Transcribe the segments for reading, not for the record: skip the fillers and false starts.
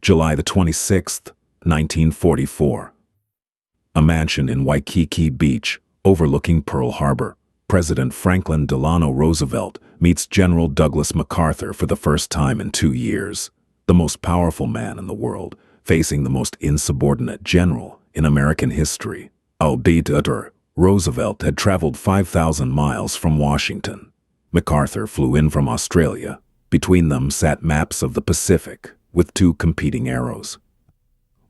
July the 26th, 1944. A mansion in Waikiki Beach, overlooking Pearl Harbor, President Franklin Delano Roosevelt meets General Douglas MacArthur for the first time in 2 years. The most powerful man in the world, facing the most insubordinate general in American history. Albeit Roosevelt had traveled 5,000 miles from Washington. MacArthur flew in from Australia. Between them sat maps of the Pacific, with 2 competing arrows.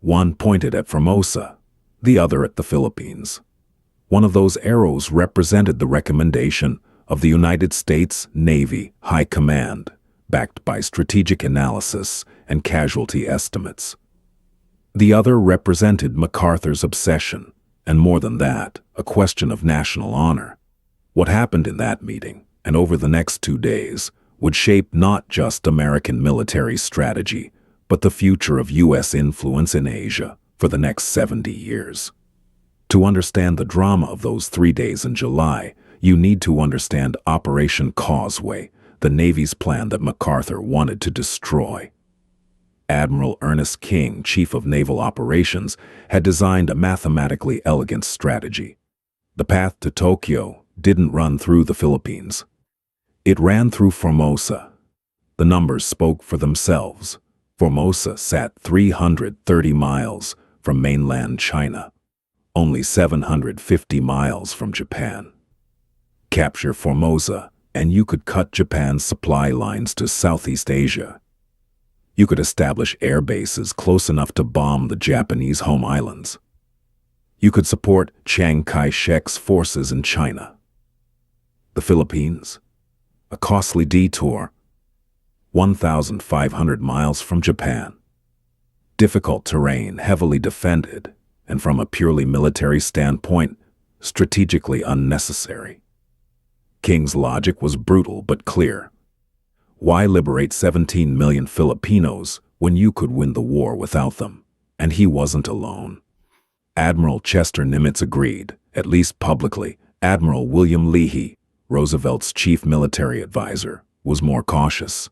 One pointed at Formosa, the other at the Philippines. One of those arrows represented the recommendation of the United States Navy High Command, backed by strategic analysis and casualty estimates. The other represented MacArthur's obsession, and more than that, a question of national honor. What happened in that meeting, and over the next 2 days, would shape not just American military strategy, but the future of U.S. influence in Asia for the next 70 years. To understand the drama of those 3 days in July, you need to understand Operation Causeway, the Navy's plan that MacArthur wanted to destroy. Admiral Ernest King, Chief of Naval Operations, had designed a mathematically elegant strategy. The path to Tokyo didn't run through the Philippines. It ran through Formosa. The numbers spoke for themselves. Formosa sat 330 miles from mainland China, only 750 miles from Japan. Capture Formosa, and you could cut Japan's supply lines to Southeast Asia. You could establish air bases close enough to bomb the Japanese home islands. You could support Chiang Kai-shek's forces in China. The Philippines? A costly detour, 1,500 miles from Japan. Difficult terrain, heavily defended, and from a purely military standpoint, strategically unnecessary. King's logic was brutal but clear. Why liberate 17 million Filipinos when you could win the war without them? And he wasn't alone. Admiral Chester Nimitz agreed, at least publicly. Admiral William Leahy, Roosevelt's chief military advisor, was more cautious.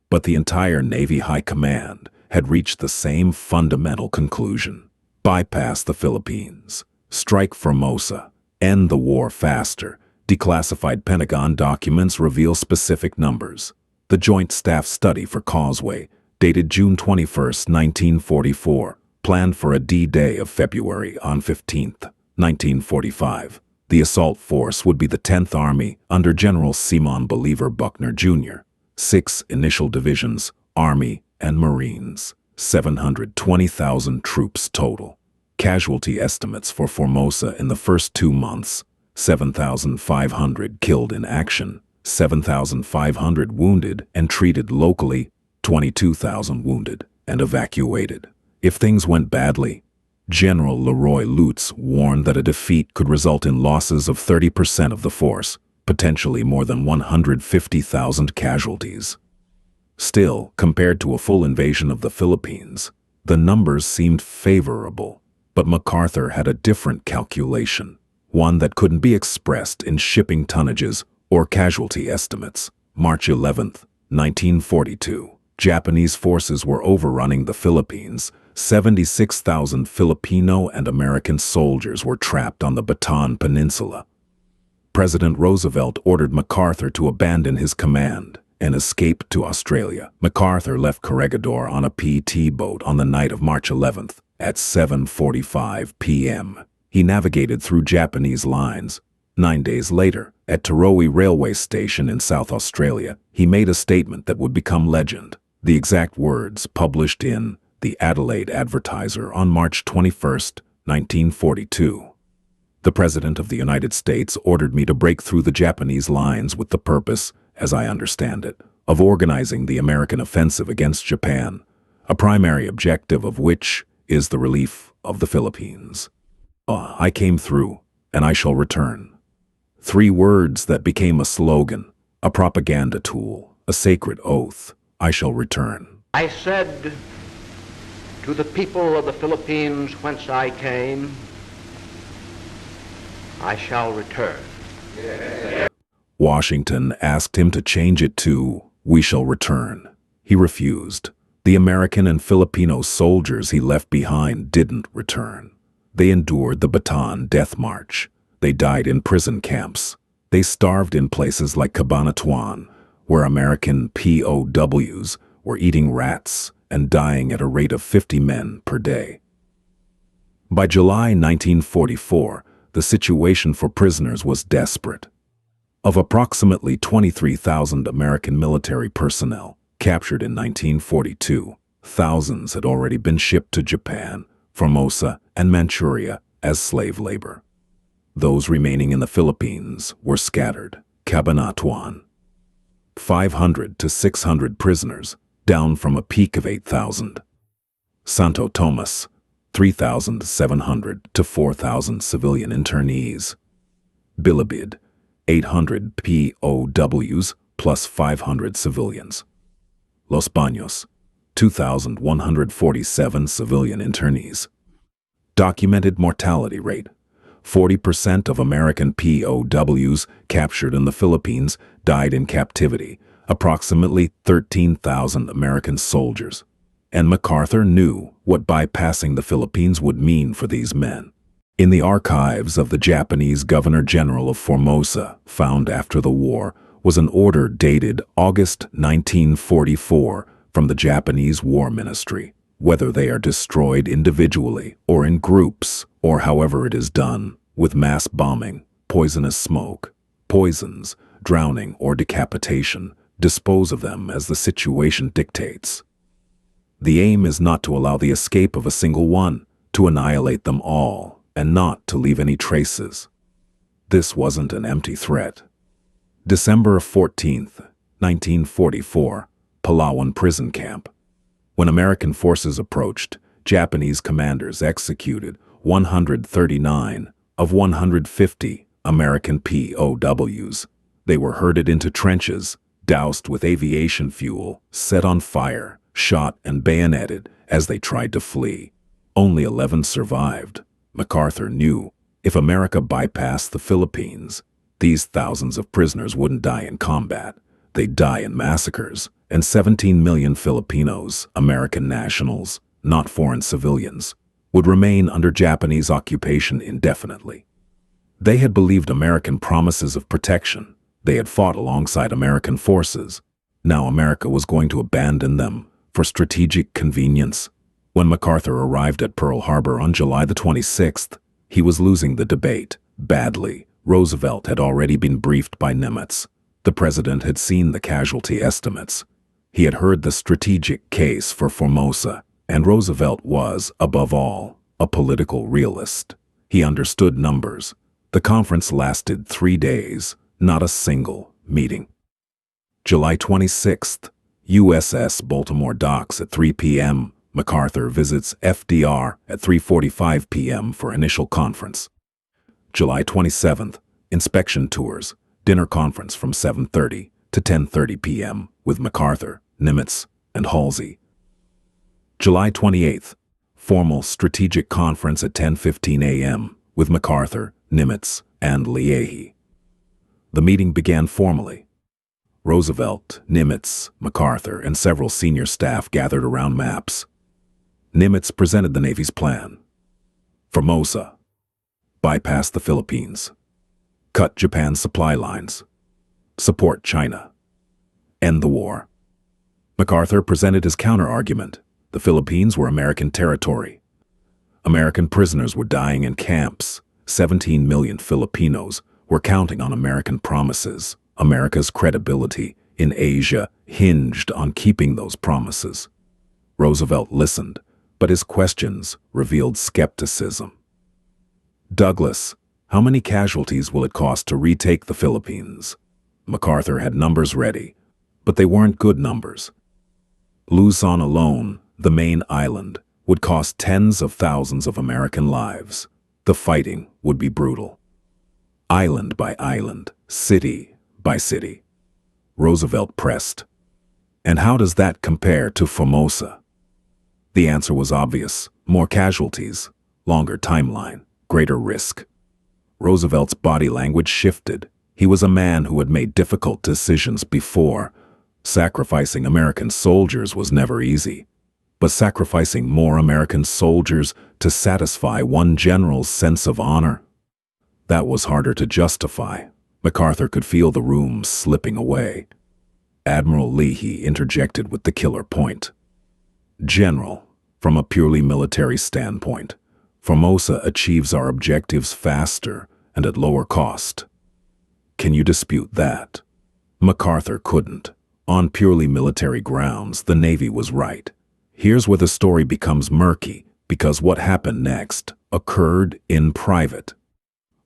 But the entire Navy High Command had reached the same fundamental conclusion. Bypass the Philippines, strike Formosa, end the war faster. Declassified Pentagon documents reveal specific numbers. The Joint Staff Study for Causeway, dated June 21, 1944, planned for a D-Day of February on 15, 1945. The assault force would be the 10th Army under General Simon Bolivar Buckner, Jr., 6 initial divisions, Army and Marines, 720,000 troops total. Casualty estimates for Formosa in the first 2 months, 7,500 killed in action, 7,500 wounded and treated locally, 22,000 wounded and evacuated. If things went badly, General Leroy Lutz warned that a defeat could result in losses of 30% of the force, potentially more than 150,000 casualties. Still, compared to a full invasion of the Philippines, the numbers seemed favorable, but MacArthur had a different calculation, one that couldn't be expressed in shipping tonnages or casualty estimates. March 11, 1942. Japanese forces were overrunning the Philippines. 76,000 Filipino and American soldiers were trapped on the Bataan Peninsula. President Roosevelt ordered MacArthur to abandon his command and escape to Australia. MacArthur left Corregidor on a PT boat on the night of March 11th at 7:45 p.m. He navigated through Japanese lines. 9 days later, at Taroe Railway Station in South Australia, he made a statement that would become legend. The exact words published in the Adelaide Advertiser on March 21, 1942. The President of the United States ordered me to break through the Japanese lines with the purpose, as I understand it, of organizing the American offensive against Japan, a primary objective of which is the relief of the Philippines. I came through, and I shall return. 3 words that became a slogan, a propaganda tool, a sacred oath. I shall return. I said to the people of the Philippines whence I came, I shall return. Washington asked him to change it to, we shall return. He refused. The American and Filipino soldiers he left behind didn't return. They endured the Bataan Death March. They died in prison camps. They starved in places like Cabanatuan, where American POWs were eating rats and dying at a rate of 50 men per day. By July 1944, the situation for prisoners was desperate. Of approximately 23,000 American military personnel captured in 1942, thousands had already been shipped to Japan, Formosa, and Manchuria as slave labor. Those remaining in the Philippines were scattered. Cabanatuan, 500 to 600 prisoners, down from a peak of 8,000. Santo Tomas, 3,700 to 4,000 civilian internees. Bilibid, 800 POWs plus 500 civilians. Los Baños, 2,147 civilian internees. Documented mortality rate: 40% of American POWs captured in the Philippines died in captivity, approximately 13,000 American soldiers. And MacArthur knew what bypassing the Philippines would mean for these men. In the archives of the Japanese Governor-General of Formosa, found after the war, was an order dated August 1944 from the Japanese War Ministry. Whether they are destroyed individually or in groups, or however it is done, with mass bombing, poisonous smoke, poisons, drowning, or decapitation, dispose of them as the situation dictates. The aim is not to allow the escape of a single one, to annihilate them all, and not to leave any traces. This wasn't an empty threat. December 14th, 1944, Palawan prison camp. When American forces approached, Japanese commanders executed 139 of 150 American POWs. They were herded into trenches, doused with aviation fuel, set on fire, shot and bayoneted as they tried to flee. Only 11 survived. MacArthur knew if America bypassed the Philippines, these thousands of prisoners wouldn't die in combat. They'd die in massacres, and 17 million Filipinos, American nationals, not foreign civilians, would remain under Japanese occupation indefinitely. They had believed American promises of protection. They had fought alongside American forces. Now America was going to abandon them for strategic convenience. When MacArthur arrived at Pearl Harbor on July the 26th, he was losing the debate badly. Roosevelt had already been briefed by Nimitz. The president had seen the casualty estimates. He had heard the strategic case for Formosa, and Roosevelt was, above all, a political realist. He understood numbers. The conference lasted 3 days, not a single meeting. July 26th, USS Baltimore docks at 3 p.m. MacArthur visits FDR at 3:45 p.m. for initial conference. July 27th, inspection tours, dinner conference from 7:30 to 10:30 p.m. with MacArthur, Nimitz, and Halsey. July 28th, formal strategic conference at 10:15 a.m. with MacArthur, Nimitz, and Leahy. The meeting began formally. Roosevelt, Nimitz, MacArthur, and several senior staff gathered around maps. Nimitz presented the Navy's plan. Formosa. Bypass the Philippines. Cut Japan's supply lines. Support China. End the war. MacArthur presented his counter-argument. The Philippines were American territory. American prisoners were dying in camps. 17 million Filipinos were counting on American promises. America's credibility in Asia hinged on keeping those promises. Roosevelt listened, but his questions revealed skepticism. Douglas, how many casualties will it cost to retake the Philippines? MacArthur had numbers ready, but they weren't good numbers. Luzon alone, the main island, would cost tens of thousands of American lives. The fighting would be brutal. Island by island, city by city. Roosevelt pressed. And how does that compare to Formosa? The answer was obvious. More casualties, longer timeline, greater risk. Roosevelt's body language shifted. He was a man who had made difficult decisions before. Sacrificing American soldiers was never easy. but sacrificing more American soldiers to satisfy one general's sense of honor? That was harder to justify. MacArthur could feel the room slipping away. Admiral Leahy interjected with the killer point. "General, from a purely military standpoint, Formosa achieves our objectives faster and at lower cost. Can you dispute that?" MacArthur couldn't. On purely military grounds, the Navy was right. Here's where the story becomes murky, because what happened next occurred in private.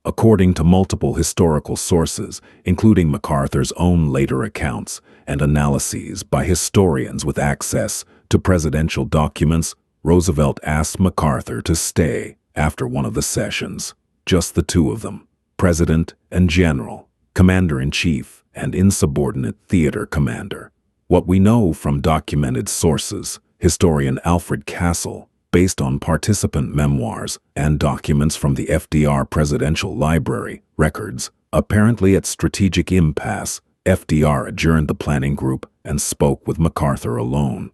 According to multiple historical sources, including MacArthur's own later accounts and analyses by historians with access to presidential documents, Roosevelt asked MacArthur to stay after one of the sessions. Just the two of them, president and general, commander-in-chief and insubordinate theater commander. What we know from documented sources, historian Alfred Castle, based on participant memoirs and documents from the FDR Presidential Library records, apparently at strategic impasse, FDR adjourned the planning group and spoke with MacArthur alone.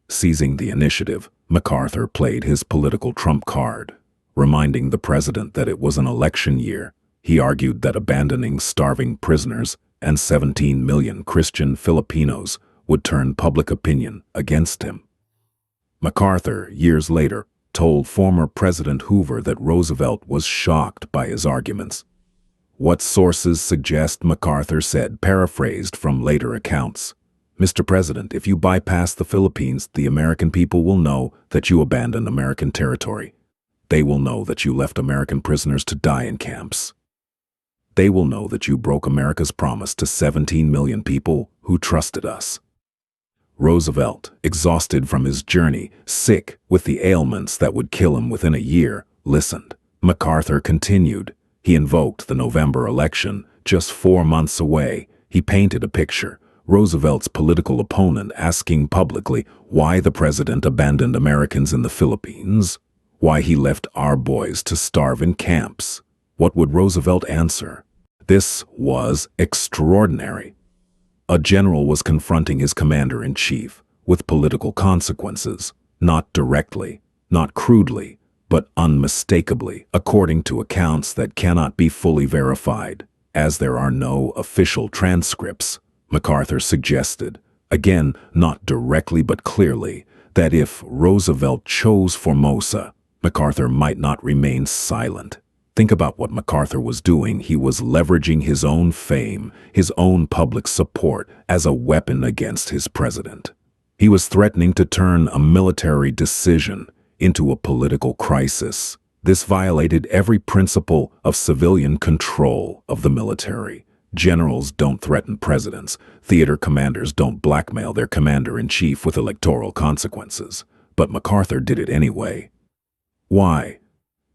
Seizing the initiative, MacArthur played his political trump card. Reminding the president that it was an election year, he argued that abandoning starving prisoners and 17 million Christian Filipinos would turn public opinion against him. MacArthur, years later, told former President Hoover that Roosevelt was shocked by his arguments. What sources suggest MacArthur said, paraphrased from later accounts, "Mr. President, if you bypass the Philippines, the American people will know that you abandoned American territory. They will know that you left American prisoners to die in camps. They will know that you broke America's promise to 17 million people who trusted us." Roosevelt, exhausted from his journey, sick with the ailments that would kill him within a year, listened. MacArthur continued. He invoked the November election, just 4 months away. He painted a picture. Roosevelt's political opponent asking publicly why the president abandoned Americans in the Philippines, why he left our boys to starve in camps. What would Roosevelt answer? This was extraordinary. A general was confronting his commander-in-chief with political consequences, not directly, not crudely, but unmistakably, according to accounts that cannot be fully verified, as there are no official transcripts. MacArthur suggested, again not directly but clearly, that if Roosevelt chose Formosa, MacArthur might not remain silent. Think about what MacArthur was doing. He was leveraging his own fame, his own public support as a weapon against his president. He was threatening to turn a military decision into a political crisis. This violated every principle of civilian control of the military. Generals don't threaten presidents. Theater commanders don't blackmail their commander-in-chief with electoral consequences. But MacArthur did it anyway. Why?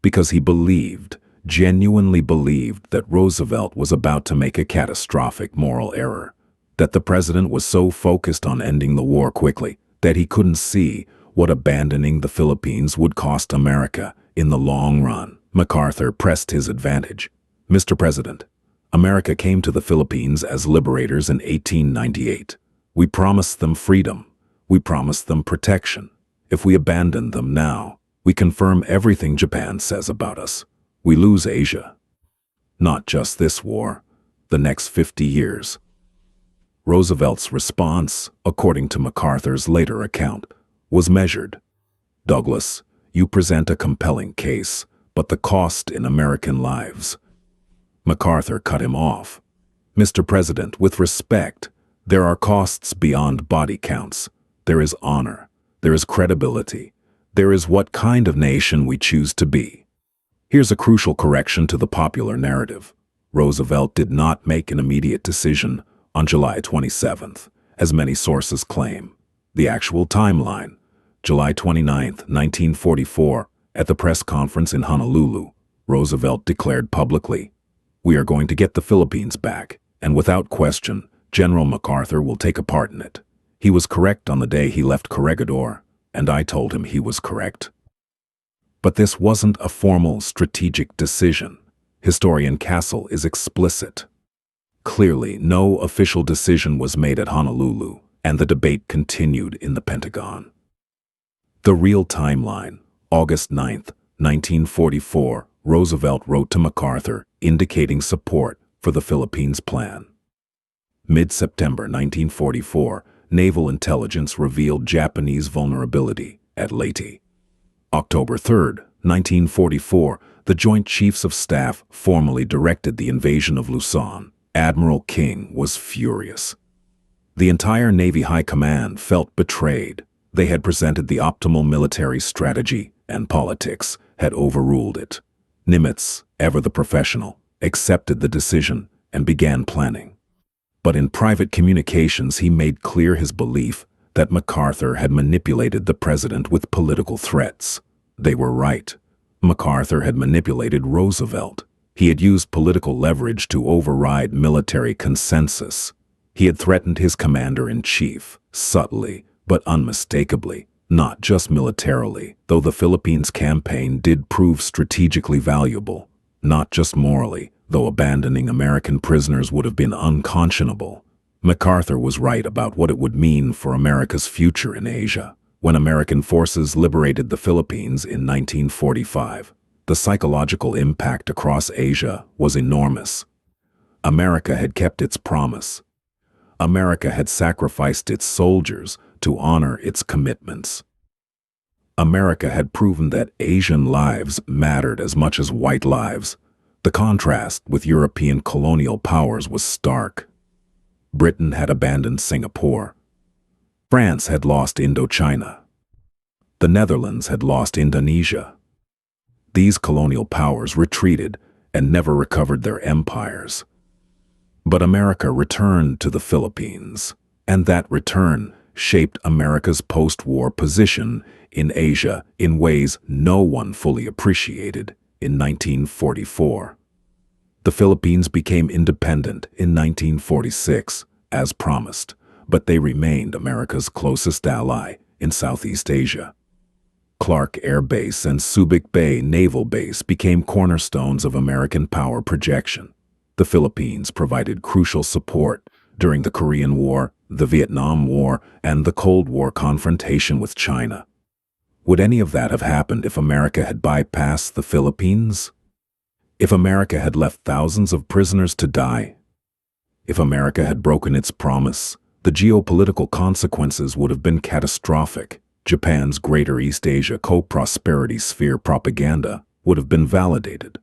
Because he believed, genuinely believed, that Roosevelt was about to make a catastrophic moral error, that the president was so focused on ending the war quickly that he couldn't see what abandoning the Philippines would cost America in the long run. MacArthur pressed his advantage. "Mr. President, America came to the Philippines as liberators in 1898. We promised them freedom. We promised them protection. If we abandon them now, we confirm everything Japan says about us. We lose Asia. Not just this war, the next 50 years. Roosevelt's response, according to MacArthur's later account, was measured. "Douglas, you present a compelling case, but the cost in American lives." MacArthur cut him off. "Mr. President, with respect, there are costs beyond body counts. There is honor. There is credibility. There is what kind of nation we choose to be." Here's a crucial correction to the popular narrative. Roosevelt did not make an immediate decision on July 27th, as many sources claim. The actual timeline, July 29, 1944, at the press conference in Honolulu, Roosevelt declared publicly, "We are going to get the Philippines back, and without question, General MacArthur will take a part in it. He was correct on the day he left Corregidor, and I told him he was correct." But this wasn't a formal strategic decision. Historian Castle is explicit. Clearly, no official decision was made at Honolulu, and the debate continued in the Pentagon. The real timeline: August 9, 1944, Roosevelt wrote to MacArthur indicating support for the Philippines Plan. Mid-September 1944, naval intelligence revealed Japanese vulnerability at Leyte. October 3, 1944, the Joint Chiefs of Staff formally directed the invasion of Luzon. Admiral King was furious. The entire Navy High Command felt betrayed. They had presented the optimal military strategy, and politics had overruled it. Nimitz, ever the professional, accepted the decision and began planning. But in private communications he made clear his belief that MacArthur had manipulated the president with political threats. They were right. MacArthur had manipulated Roosevelt. He had used political leverage to override military consensus. He had threatened his commander-in-chief, subtly but unmistakably, not just militarily, though the Philippines campaign did prove strategically valuable, not just morally, though abandoning American prisoners would have been unconscionable. MacArthur was right about what it would mean for America's future in Asia. When American forces liberated the Philippines in 1945, the psychological impact across Asia was enormous. America had kept its promise. America had sacrificed its soldiers to honor its commitments. America had proven that Asian lives mattered as much as white lives. The contrast with European colonial powers was stark. Britain had abandoned Singapore. France had lost Indochina. The Netherlands had lost Indonesia. These colonial powers retreated and never recovered their empires. But America returned to the Philippines, and that return shaped America's post-war position in Asia in ways no one fully appreciated in 1944. The Philippines became independent in 1946, as promised, but they remained America's closest ally in Southeast Asia. Clark Air Base and Subic Bay Naval Base became cornerstones of American power projection. The Philippines provided crucial support during the Korean War, the Vietnam War, and the Cold War confrontation with China. Would any of that have happened if America had bypassed the Philippines? If America had left thousands of prisoners to die? If America had broken its promise, the geopolitical consequences would have been catastrophic. Japan's Greater East Asia co-prosperity sphere propaganda would have been validated.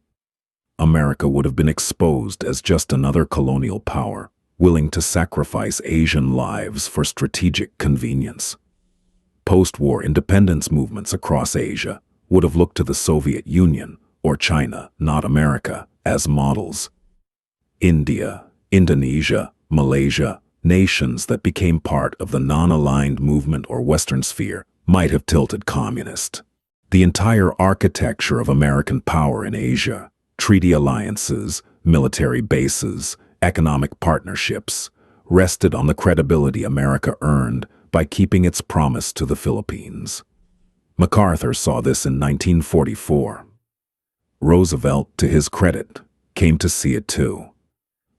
America would have been exposed as just another colonial power, willing to sacrifice Asian lives for strategic convenience. Post-war independence movements across Asia would have looked to the Soviet Union or China, not America, as models. India, Indonesia, Malaysia, nations that became part of the non-aligned movement or Western sphere might have tilted communist. The entire architecture of American power in Asia, treaty alliances, military bases, economic partnerships, rested on the credibility America earned by keeping its promise to the Philippines. MacArthur saw this in 1944. Roosevelt, to his credit, came to see it too.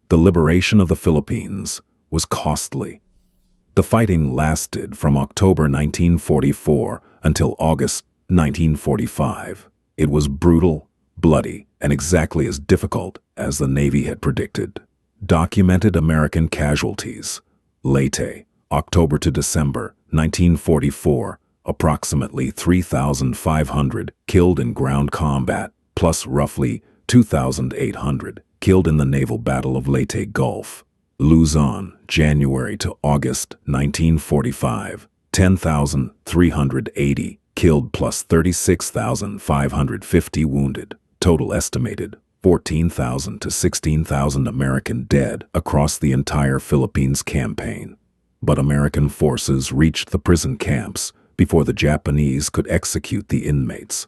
The liberation of the Philippines was costly. The fighting lasted from October 1944 until August 1945. It was brutal, bloody, and exactly as difficult as the Navy had predicted. Documented American casualties. Leyte, October to December 1944, approximately 3,500 killed in ground combat, plus roughly 2,800 killed in the naval battle of Leyte Gulf. Luzon, January to August 1945, 10,380 killed plus 36,550 wounded. Total estimated 14,000 to 16,000 American dead across the entire Philippines campaign. But American forces reached the prison camps before the Japanese could execute the inmates.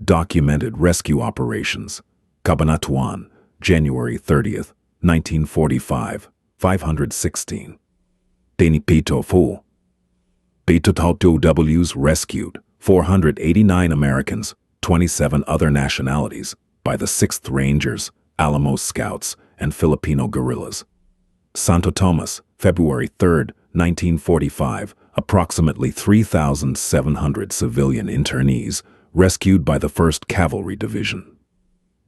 Documented rescue operations. Cabanatuan, January 30th, 1945, 516. Tenipito Fu. PWs rescued 489 Americans, 27 other nationalities, by the 6th Rangers, Alamos Scouts, and Filipino guerrillas. Santo Tomas, February 3, 1945, approximately 3,700 civilian internees rescued by the 1st Cavalry Division.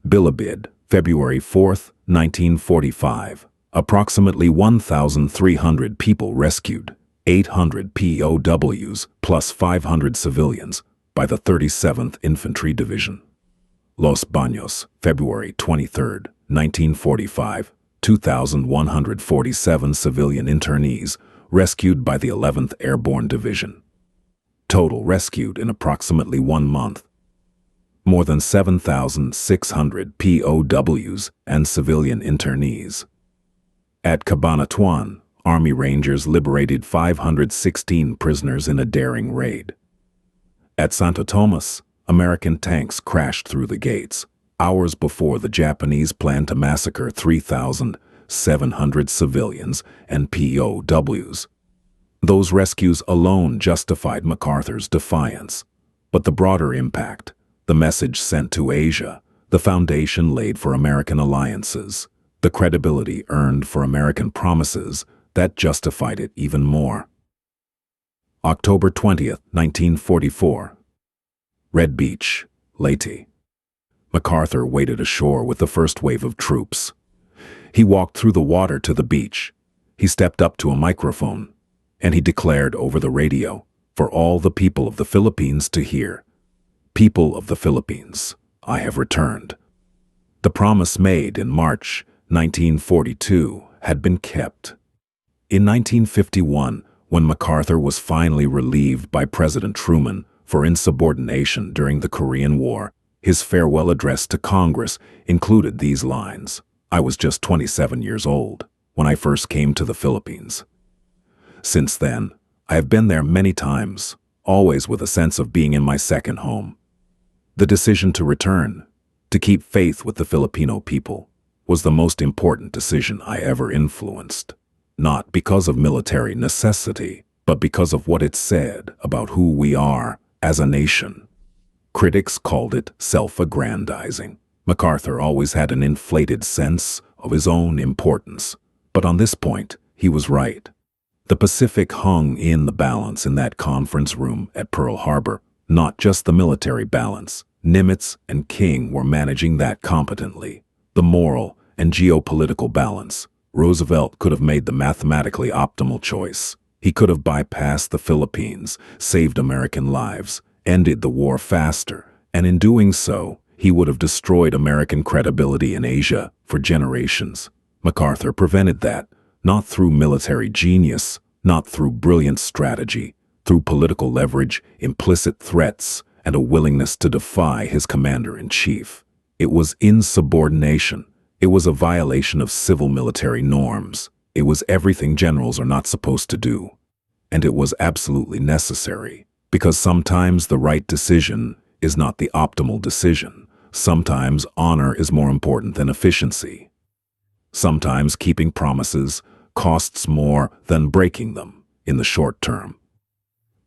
Bilibid, February 4, 1945. Approximately 1,300 people rescued, 800 POWs plus 500 civilians by the 37th Infantry Division. Los Baños, February 23, 1945. 2,147 civilian internees rescued by the 11th Airborne Division. Total rescued in approximately 1 month. More than 7,600 POWs and civilian internees. At Cabanatuan, Army Rangers liberated 516 prisoners in a daring raid. At Santo Tomas, American tanks crashed through the gates, hours before the Japanese planned to massacre 3,700 civilians and POWs. Those rescues alone justified MacArthur's defiance, but the broader impact, the message sent to Asia, the foundation laid for American alliances, the credibility earned for American promises, that justified it even more. October 20, 1944. Red Beach, Leyte. MacArthur waded ashore with the first wave of troops. He walked through the water to the beach. He stepped up to a microphone, and he declared over the radio for all the people of the Philippines to hear, "People of the Philippines, I have returned." The promise made in March 1942 had been kept. In 1951, when MacArthur was finally relieved by President Truman for insubordination during the Korean War, his farewell address to Congress included these lines: "I was just 27 years old when I first came to the Philippines. Since then, I have been there many times, always with a sense of being in my second home." The decision to return, to keep faith with the Filipino people, was the most important decision I ever influenced, not because of military necessity, but because of what it said about who we are as a nation. Critics called it self-aggrandizing. MacArthur always had an inflated sense of his own importance, but on this point, he was right. The Pacific hung in the balance in that conference room at Pearl Harbor, not just the military balance. Nimitz and King were managing that competently. The moral and geopolitical balance. Roosevelt could have made the mathematically optimal choice. He could have bypassed the Philippines, saved American lives, ended the war faster, and in doing so, he would have destroyed American credibility in Asia for generations. MacArthur prevented that, not through military genius, not through brilliant strategy, through political leverage, implicit threats, and a willingness to defy his commander-in-chief. It was insubordination. It was a violation of civil military norms. It was everything generals are not supposed to do. And it was absolutely necessary, because sometimes the right decision is not the optimal decision. Sometimes honor is more important than efficiency. Sometimes keeping promises costs more than breaking them in the short term.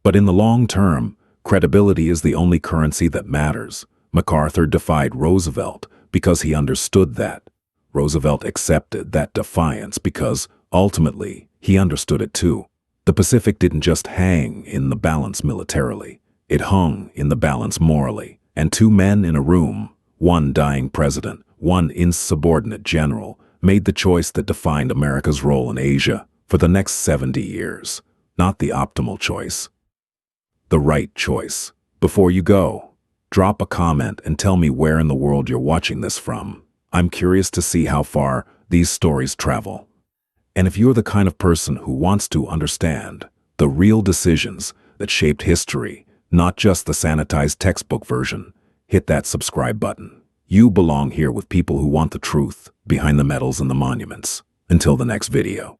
But in the long term, credibility is the only currency that matters. MacArthur defied Roosevelt because he understood that. Roosevelt accepted that defiance because, ultimately, he understood it too. The Pacific didn't just hang in the balance militarily. It hung in the balance morally. And two men in a room, one dying president, one insubordinate general, made the choice that defined America's role in Asia for the next 70 years. Not the optimal choice. The right choice. Before you go, drop a comment and tell me where in the world you're watching this from. I'm curious to see how far these stories travel. And if you're the kind of person who wants to understand the real decisions that shaped history, not just the sanitized textbook version, hit that subscribe button. You belong here with people who want the truth behind the medals and the monuments. Until the next video.